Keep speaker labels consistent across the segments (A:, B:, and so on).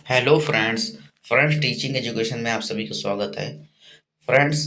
A: Hello friends. Teaching education में आप सभी का स्वागत है। फ्रेंड्स,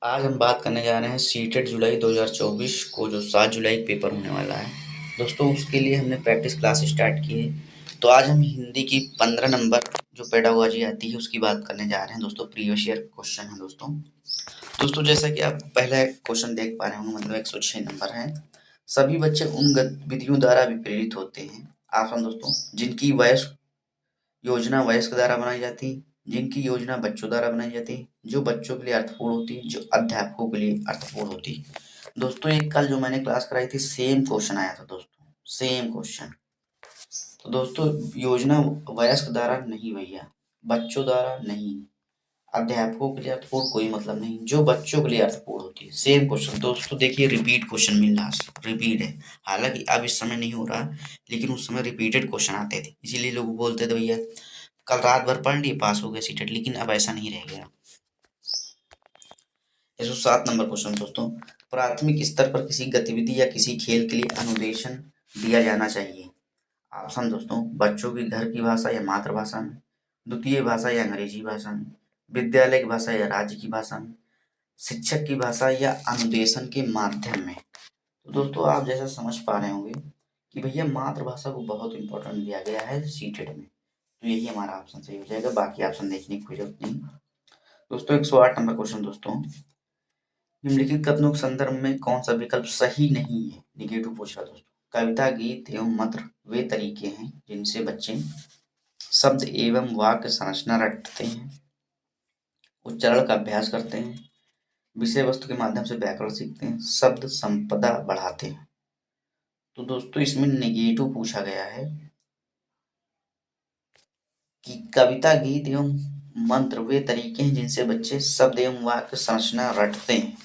A: आज हम बात करने जा रहे हैं सीटेट जुलाई 2024 को जो 7 जुलाई को पेपर होने वाला है। दोस्तों, उसके लिए हमने प्रैक्टिस क्लास स्टार्ट की है। तो आज हम हिंदी की 15 नंबर जो पेडागोजी आती है उसकी बात करने जा रहे हैं। दोस्तों, प्रीवियस ईयर क्वेश्चन है। दोस्तों जैसा कि आप पहला क्वेश्चन देख पा रहे होंगे, मतलब 106 नंबर है। सभी बच्चे उन गतिविधियों द्वारा विप्रेरित होते हैं। आसान दोस्तों, जिनकी वयस्क योजना वयस्क द्वारा बनाई जाती है, जिनकी योजना बच्चों द्वारा बनाई जाती है, जो बच्चों के लिए अर्थपूर्ण होती है, जो अध्यापकों के लिए अर्थपूर्ण होती है। दोस्तों, एक कल जो मैंने क्लास कराई थी सेम क्वेश्चन आया था दोस्तों, सेम क्वेश्चन। तो दोस्तों, योजना वयस्क द्वारा नहीं भैया, बच्चों द्वारा नहीं, अध्यापकों के लिए अर्थपूर्ण कोई मतलब नहीं, जो बच्चों के लिए अर्थपूर्ण होती है। सेम क्वेश्चन दोस्तों, देखिए रिपीट क्वेश्चन मिल रहा है, रिपीट है। हालांकि अब इस समय नहीं हो रहा, लेकिन उस समय रिपीटेड क्वेश्चन आते थे, इसीलिए लोग बोलते थे भैया कल रात भर पढ़ लिए पास हो गया सीटेट। लेकिन अब ऐसा नहीं रह गया। 107 नंबर क्वेश्चन दोस्तों, प्राथमिक स्तर पर किसी गतिविधि या किसी खेल के लिए अनुदेशन दिया जाना चाहिए। ऑप्शन दोस्तों, बच्चों की घर की भाषा या मातृभाषा में, द्वितीय भाषा या अंग्रेजी भाषा में, विद्यालय की भाषा या राज्य की भाषा में, शिक्षक की भाषा या अनुदेशन के माध्यम में। तो दोस्तों, आप जैसा समझ पा रहे होंगे कि भैया मातृभाषा को बहुत इंपॉर्टेंट दिया गया है सीटेट में। तो यही हमारा ऑप्शन सही हो जाएगा, बाकी ऑप्शन देखने की कोई जरूरत नहीं। दोस्तों, 108 नंबर क्वेश्चन दोस्तों, निम्नलिखित कथनों के संदर्भ में कौन सा विकल्प सही नहीं है। निगेटिव पूछा दोस्तों। कविता, गीत एवं मंत्र वे तरीके हैं जिनसे बच्चे शब्द एवं वाक्य संरचना रटते हैं, उच्चारण का अभ्यास करते हैं, विषय वस्तु के माध्यम से व्याकरण सीखते हैं, शब्द संपदा बढ़ाते हैं। तो दोस्तों, इसमें नेगेटिव पूछा गया है कि कविता, गीत एवं मंत्र वे तरीके हैं जिनसे बच्चे शब्द एवं वाक्य संरचना रटते हैं।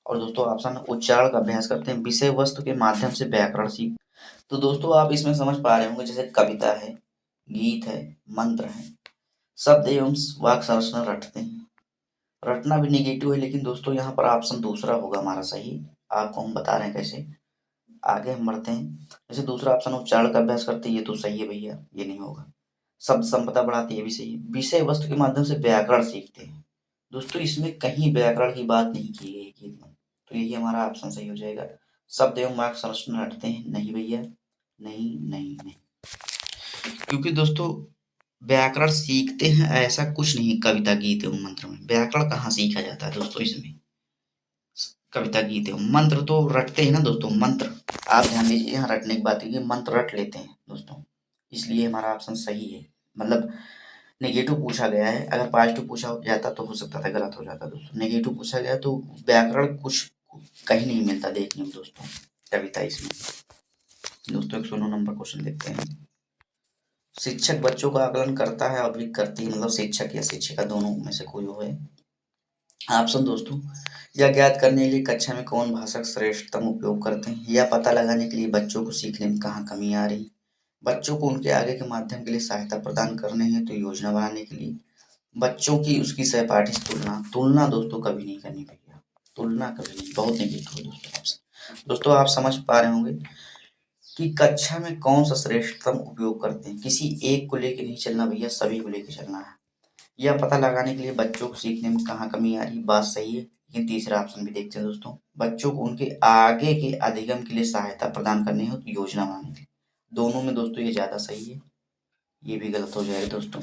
A: और दोस्तों, ऑप्शन उच्चारण का अभ्यास करते हैं, विषय वस्तु के माध्यम से व्याकरण सीख। तो दोस्तों, आप इसमें समझ पा रहे होंगे, जैसे कविता है, गीत है, मंत्र है, शब्द एवं वाक्य संरचना रटते हैं। रटना भी नेगेटिव है, लेकिन दोस्तों यहाँ पर ऑप्शन दूसरा होगा हमारा सही। आपको हम बता रहे हैं कैसे। आगे हम बढ़ते हैं। जैसे दूसरा ऑप्शन उच्चारण का अभ्यास करते हैं, ये तो सही है भैया, ये नहीं होगा। शब्द संपदा बढ़ाते हैं, ये भी सही है। विषय वस्तु के माध्यम से व्याकरण सीखते हैं। दोस्तों, इसमें कहीं व्याकरण की बात नहीं की गई गीत में, तो यही हमारा ऑप्शन सही हो जाएगा। शब्द एवं वाक्य संरचना रटते हैं, नहीं भैया, नहीं नहीं नहीं। क्योंकि दोस्तों, व्याकरण सीखते हैं ऐसा कुछ नहीं। कविता, गीत एवं मंत्र में व्याकरण कहाँ सीखा जाता है दोस्तों। इसमें कविता, गीत एवं मंत्र तो रटते हैं ना दोस्तों, मंत्र। आप ध्यान दीजिए, यहाँ रटने की बात है, मंत्र रट लेते हैं दोस्तों, इसलिए हमारा ऑप्शन सही है। मतलब नेगेटिव पूछा गया है, अगर पॉजिटिव पूछा जाता तो हो सकता था गलत हो जाता दोस्तों। नेगेटिव पूछा गया तो व्याकरण कुछ कहीं नहीं मिलता देखने में दोस्तों, कविता इसमें। दोस्तों, 109 नंबर क्वेश्चन देखते हैं। शिक्षक बच्चों का आकलन करता है, अभिक करती है, मतलब शिक्षक या शिक्षिका दोनों में से कोई हो। ऑप्शन दोस्तों, यह ज्ञात करने के लिए कक्षा में कौन भाषा का श्रेष्ठतम उपयोग करते हैं, या पता लगाने के लिए बच्चों को सीखने में कहाँ कमी आ रही, बच्चों को उनके आगे के माध्यम के लिए सहायता प्रदान करने हेतु योजना बनाने के लिए, बच्चों की उसकी सहपाठी से तुलना। तुलना दोस्तों कभी नहीं करनी भैया, तुलना कभी नहीं, बहुत नेगेटिव है दोस्तों ऑप्शन। दोस्तों, आप समझ पा रहे होंगे कि कक्षा में कौन सा श्रेष्ठतम उपयोग करते हैं। किसी एक को लेके नहीं चलना भैया, सभी को लेके चलना है। यह पता लगाने के लिए बच्चों को सीखने में कहाँ कमी आ रही, बात सही है। लेकिन तीसरा ऑप्शन भी देखते हैं दोस्तों, बच्चों को उनके आगे के अधिगम के लिए सहायता प्रदान करनी हो तो योजना बनाने के लिए। दोनों में दोस्तों ये ज्यादा सही है, ये भी गलत हो जाएगा दोस्तों।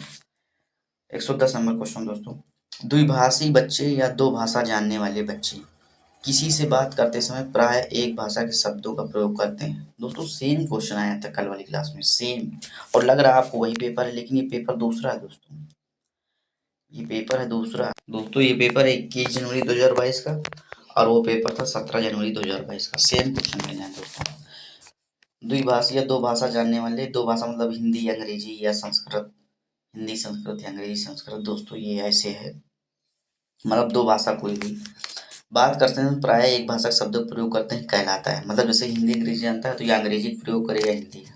A: 110 नंबर क्वेश्चन दोस्तों, द्विभाषी बच्चे या दो भाषा जानने वाले बच्चे किसी से बात करते समय प्राय एक भाषा के शब्दों का प्रयोग करते हैं। दोस्तों, सेम क्वेश्चन आया था कल वाली क्लास में, सेम। और लग रहा है आपको वही पेपर है, लेकिन ये पेपर दूसरा है दोस्तों, ये पेपर है दूसरा दोस्तों। ये पेपर है 21 जनवरी 2022 का, और वो पेपर था 17 जनवरी 2022 का। सेम क्वेश्चन मिले हैं दोस्तों। द्विभाषी या दो भाषा जानने वाले, दो भाषा मतलब हिंदी अंग्रेजी या संस्कृत, हिंदी संस्कृत या अंग्रेजी संस्कृत। दोस्तों, ये ऐसे है, मतलब दो भाषा कोई भी बात करते हैं प्राय एक भाषा का शब्द प्रयोग करते हैं कहलाता है। मतलब जैसे हिंदी अंग्रेजी जानता है तो या अंग्रेजी का प्रयोग करेगा हिंदी का।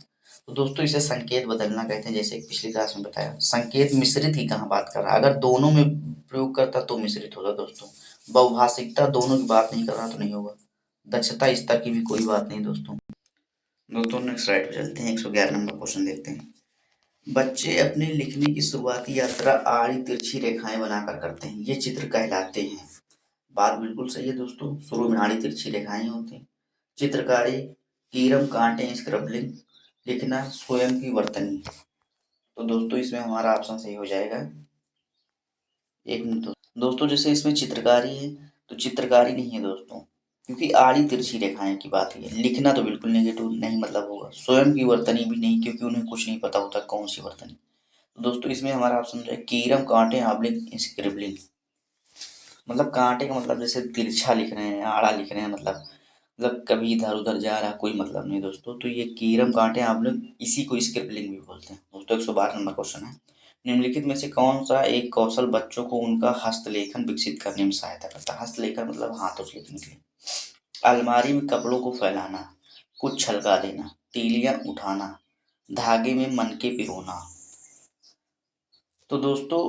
A: तो दोस्तों, इसे संकेत बदलना कहते हैं, जैसे पिछली क्लास में बताया। संकेत मिश्रित की कहाँ बात कर रहा है, अगर दोनों में प्रयोग करता तो मिश्रित होगा दोस्तों। बहुभाषिकता दोनों की बात नहीं कर रहा तो नहीं होगा। दक्षता स्तर की भी कोई बात नहीं दोस्तों। नेक्स्ट स्लाइड पे चलते हैं, 111 नंबर क्वेश्चन देखते हैं। बच्चे अपने लिखने की शुरुआती यात्रा आड़ी तिरछी रेखाएं बनाकर करते हैं, ये चित्र कहलाते हैं। बात बिल्कुल सही है दोस्तों, शुरू में आड़ी तिरछी रेखाएं होती हैं। चित्रकारी, कीरम कांटे, स्क्रबलिंग, लिखना, स्वयं की वर्तनी। तो दोस्तों इसमें हमारा ऑप्शन सही हो जाएगा। एक मिनट दोस्तों, जैसे इसमें चित्रकारी है तो चित्रकारी नहीं है दोस्तों, क्योंकि आड़ी तिरछी रेखाएं की बात है। लिखना तो बिल्कुल नेगेटिव नहीं मतलब होगा। स्वयं की वर्तनी भी नहीं, क्योंकि उन्हें कुछ नहीं पता होता कौन सी वर्तनी। तो दोस्तों इसमें हमारा ऑप्शन है कीरम कांटे आबलिंग स्क्रिबलिंग। मतलब कांटे का मतलब जैसे तिरछा लिख रहे हैं, आड़ा लिख रहे हैं, मतलब कभी इधर उधर जा रहा, कोई मतलब नहीं दोस्तों। तो ये कीरम कांटे आबलिंग, इसी को स्क्रिबलिंग भी बोलते हैं दोस्तों। 112 नंबर क्वेश्चन है, निम्नलिखित में से कौन सा एक कौशल बच्चों को उनका हस्तलेखन विकसित करने में सहायता करता है? हस्तलेखन मतलब हाथों से लिखने के लिए। अलमारी में कपड़ों को फैलाना, कुछ छलका देना, तीलियां उठाना, धागे में मनके पिरोना। तो दोस्तों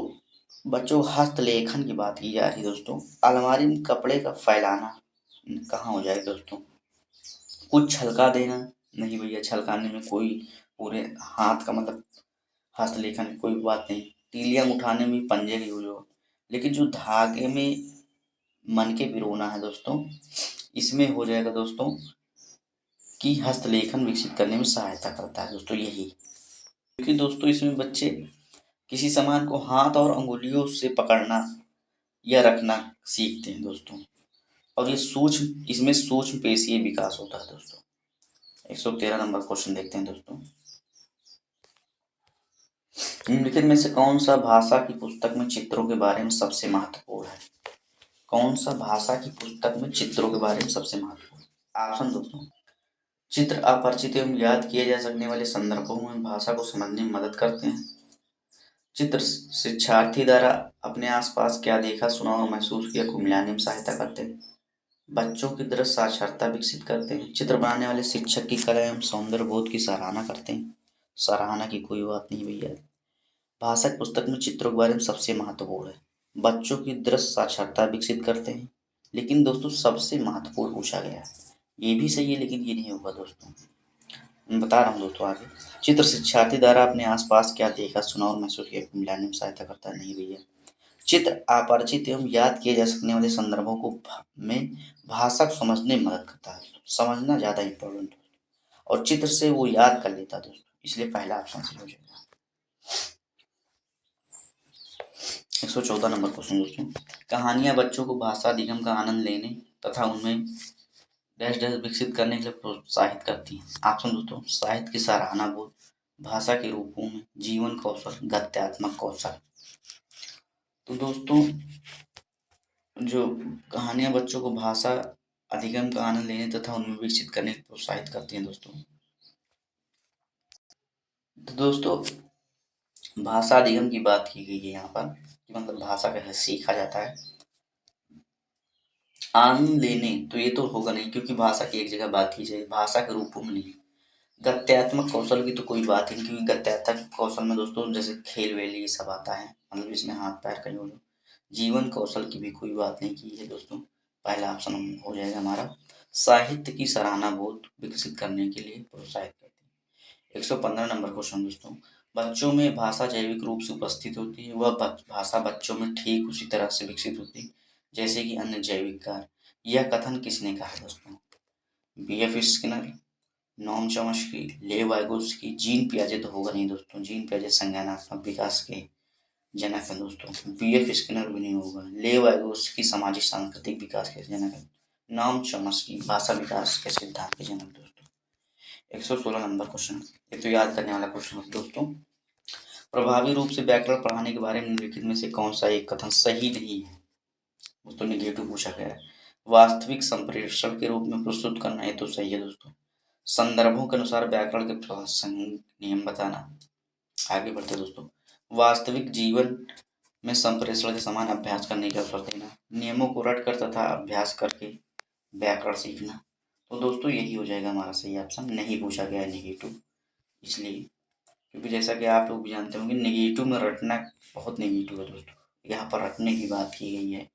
A: बच्चों हस्तलेखन की बात की जा रही है दोस्तों। अलमारी में कपड़े का फैलाना कहाँ हो जाएगा दोस्तों? कुछ छलका देना नहीं भैया, छलकाने में कोई पूरे हाथ का मतलब हस्तलेखन की कोई बात नहीं। तीलियां उठाने में पंजे की यूज हो, लेकिन जो धागे में मन के पिरोना है दोस्तों, इसमें हो जाएगा दोस्तों कि हस्तलेखन विकसित करने में सहायता करता है दोस्तों यही। क्योंकि दोस्तों इसमें बच्चे किसी सामान को हाथ और अंगुलियों से पकड़ना या रखना सीखते हैं दोस्तों। और ये सूक्ष्म, इसमें सूक्ष्म पेशीय विकास होता है दोस्तों। 113 नंबर क्वेश्चन देखते हैं दोस्तों। निम्नलिखित में से कौन सा भाषा की पुस्तक में चित्रों के बारे में सबसे महत्वपूर्ण है? कौन सा भाषा की पुस्तक में चित्रों के बारे में सबसे महत्वपूर्ण? ऑप्शन दोस्तों, चित्र अपरिचित एवं याद किए जा सकने वाले संदर्भों में भाषा को समझने में मदद करते हैं। चित्र शिक्षार्थी द्वारा अपने आसपास क्या देखा, सुना और महसूस किया को मिलाने में सहायता करते हैं। बच्चों की दृश्य साक्षरता विकसित करते हैं। चित्र बनाने वाले शिक्षक की कला एवं सौंदर्य बोध की सराहना करते हैं। सराहना की कोई बात नहीं भैया। भाषा की पुस्तक में चित्रों के बारे में सबसे महत्वपूर्ण है, बच्चों की दृश्य साक्षरता विकसित करते हैं। लेकिन दोस्तों सबसे महत्वपूर्ण पूछा गया है, ये भी सही है लेकिन ये नहीं होगा दोस्तों। मैं बता रहा हूँ दोस्तों आगे। चित्र शिक्षार्थी द्वारा अपने आसपास क्या देखा, सुना और महसूस किया को मिलाने में सहायता करता है। नहीं भैया। चित्र अपरिचित एवं याद किए जा सकने वाले संदर्भों को में भाषा को समझने में मदद करता है। समझना ज्यादा इंपॉर्टेंट है, और चित्र से वो याद कर लेता है दोस्तों, इसलिए पहला ऑप्शन सही हो जाएगा। 114 नंबर क्वेश्चन दोस्तों। कहानियां बच्चों को भाषा अधिगम का आनंद लेने तथा उनमें डैश डैश विकसित करने के लिए प्रोत्साहित करती हैं। ऑप्शन दोस्तों, साहित्य की सराहना बोध, भाषा के रूपों में जीवन कौशल, गद्यात्मक कौशल। तो दोस्तों जो कहानियां बच्चों को भाषा अधिगम का आनंद लेने तथा उनमें विकसित करने के लिए प्रोत्साहित करती हैं दोस्तों। तो दोस्तों भाषा अधिगम की बात की गई है यहाँ पर, कि मतलब भाषा कैसे सीखा जाता है। आनंद लेने तो ये तो होगा नहीं, क्योंकि भाषा की एक जगह बात की जाए, भाषा के रूपों में नहीं। गत्यात्मक कौशल की तो कोई बात ही नहीं, क्योंकि गत्यात्मक कौशल में दोस्तों जैसे खेल वेल ये सब आता है, मतलब इसमें हाथ पैर का यूज। जीवन कौशल की भी कोई बात नहीं की है दोस्तों। पहला ऑप्शन हो जाएगा हमारा। साहित्य की सराहना बोध विकसित करने के लिए प्रोत्साहित करती है। 115 नंबर क्वेश्चन दोस्तों। बच्चों में भाषा जैविक रूप से उपस्थित होती है, वह भाषा बच्चों में ठीक उसी तरह से विकसित होती है जैसे कि अन्य जैविक कार्य। यह कथन किसने कहा है दोस्तों? BF Skinner, Noam Chomsky, Lev Vygotsky, Jean पियाजे तो होगा नहीं दोस्तों। जीन पियाजे संज्ञानात्मक विकास के जनक है दोस्तों। BF स्किनर भी नहीं होगा। लेव वाइगोत्स्की सामाजिक सांस्कृतिक विकास के जनक है। नॉम चॉम्स्की भाषा विकास के सिद्धांत के जनक दोस्तों। 116 नंबर क्वेश्चन, ये तो याद करने वाला क्वेश्चन है दोस्तों। प्रभावी रूप से व्याकरण पढ़ाने के बारे में निम्नलिखित में से कौन सा एक कथन सही नहीं है? दोस्तों निगेटिव पूछा गया है। वास्तविक संप्रेषण के रूप में प्रस्तुत करना, ये तो सही है दोस्तों। संदर्भों के अनुसार व्याकरण के प्रासंगिक नियम बताना। आगे बढ़ते दोस्तों। वास्तविक जीवन में संप्रेषण के समान अभ्यास करने की अवसर देना, नियमों को रट कर तथा अभ्यास करके व्याकरण सीखना। तो दोस्तों यही हो जाएगा हमारा सही ऑप्शन। नहीं पूछा गया है नेगेटिव, इसलिए क्योंकि जैसा कि आप लोग भी जानते होंगे नेगेटिव में रटना बहुत नेगेटिव है दोस्तों, यहाँ पर रटने की बात की गई है।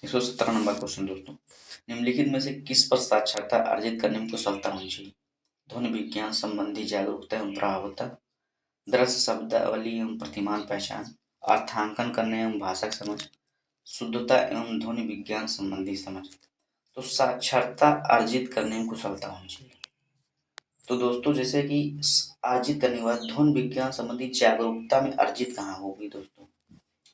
A: 117 नंबर क्वेश्चन दोस्तों। निम्नलिखित में से किस पर साक्षरता अर्जित करने में कुशलता होनी चाहिए? ध्वनि विज्ञान संबंधी जागरूकता एवं प्रभावता, दृश्य शब्दावली एवं प्रतिमान पहचान, अर्थांकन करने एवं भाषक समझ, शुद्धता एवं ध्वनि विज्ञान संबंधी समझ। तो साक्षरता अर्जित करने में कुशलता होनी चाहिए। तो दोस्तों जैसे कि अर्जित करने के बाद ध्वनि विज्ञान संबंधी जागरूकता में अर्जित कहाँ होगी दोस्तों?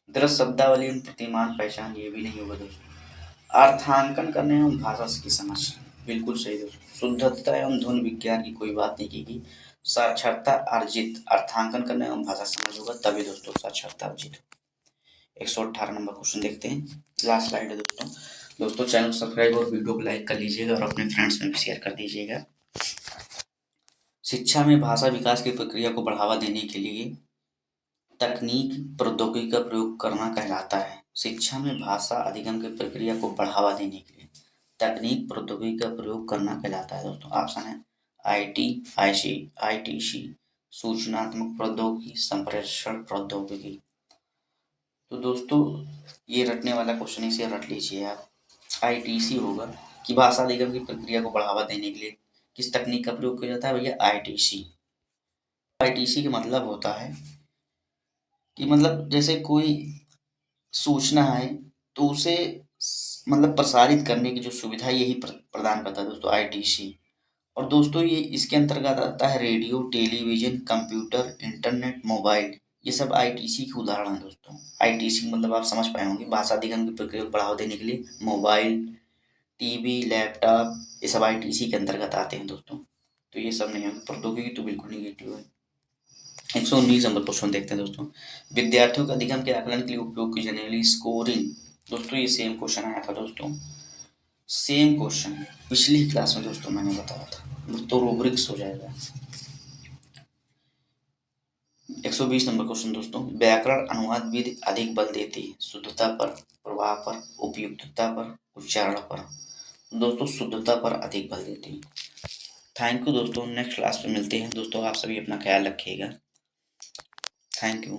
A: दृश्य शब्दावली एवं प्रतिमान पहचान, ये भी नहीं होगा दोस्तों। अर्थांकन करने एवं भाषा की समझ, बिल्कुल सही दोस्तों। शुद्धता एवं ध्वनि विज्ञान की कोई बात नहीं की। साक्षरता अर्जित, अर्थांकन करने एवं भाषा समझ होगा तभी दोस्तों साक्षरता अर्जित हो। 118 नंबर क्वेश्चन देखते हैं, लास्ट स्लाइड है दोस्तों। दोस्तों चैनल सब्सक्राइब और वीडियो को लाइक कर लीजिएगा और अपने फ्रेंड्स में भी शेयर कर दीजिएगा। शिक्षा में भाषा विकास की प्रक्रिया को बढ़ावा देने के लिए तकनीक प्रौद्योगिकी का प्रयोग करना कहलाता है। शिक्षा में भाषा अधिगम की प्रक्रिया को बढ़ावा देने के लिए तकनीक प्रौद्योगिकी का प्रयोग करना कहलाता है दोस्तों। ऑप्शन है आईटी, आईसी, आईटीसी, सूचनात्मक प्रौद्योगिकी, संप्रेषण प्रौद्योगिकी। तो दोस्तों ये रटने वाला क्वेश्चन, इसे रट लीजिए आप। आईटीसी होगा कि भाषा अधिगम की प्रक्रिया को बढ़ावा देने के लिए किस तकनीक का प्रयोग किया जाता है भैया? आईटीसी। आईटीसी का मतलब होता है कि मतलब जैसे कोई सूचना है तो उसे मतलब प्रसारित करने की जो सुविधा है यही प्रदान करता है दोस्तों आईटीसी। और दोस्तों ये इसके अंतर्गत आता है radio, television, computer, internet, mobile, ये सब आईटीसी के उदाहरण हैं दोस्तों। आईटीसी मतलब आप समझ पाए होंगे, भाषा अधिगम की प्रक्रिया को बढ़ावा देने के लिए मोबाइल, टीवी, लैपटॉप, ये सब आईटीसी के अंतर्गत आते हैं दोस्तों। तो ये सब नहीं है, प्रौद्योगिकी तो बिल्कुल निगेटिव है। 119 नंबर क्वेश्चन देखते हैं दोस्तों। विद्यार्थियों के अधिगम के आकलन के लिए उपयोग की जाने वाली स्कोरिंग, दोस्तों ये सेम क्वेश्चन आया था दोस्तों। सेम क्वेश्चन पिछली क्लास में दोस्तों मैंने बताया था, तो रूब्रिक्स हो जाएगा। 120 नंबर क्वेश्चन दोस्तों। व्याकरण अनुवाद विधि अधिक बल देती है शुद्धता पर, प्रवाह पर, उपयुक्तता पर, उच्चारण पर? दोस्तों शुद्धता पर अधिक बल देती है। थैंक यू दोस्तों, नेक्स्ट क्लास में मिलते हैं दोस्तों। आप सभी अपना ख्याल रखिएगा। Thank you.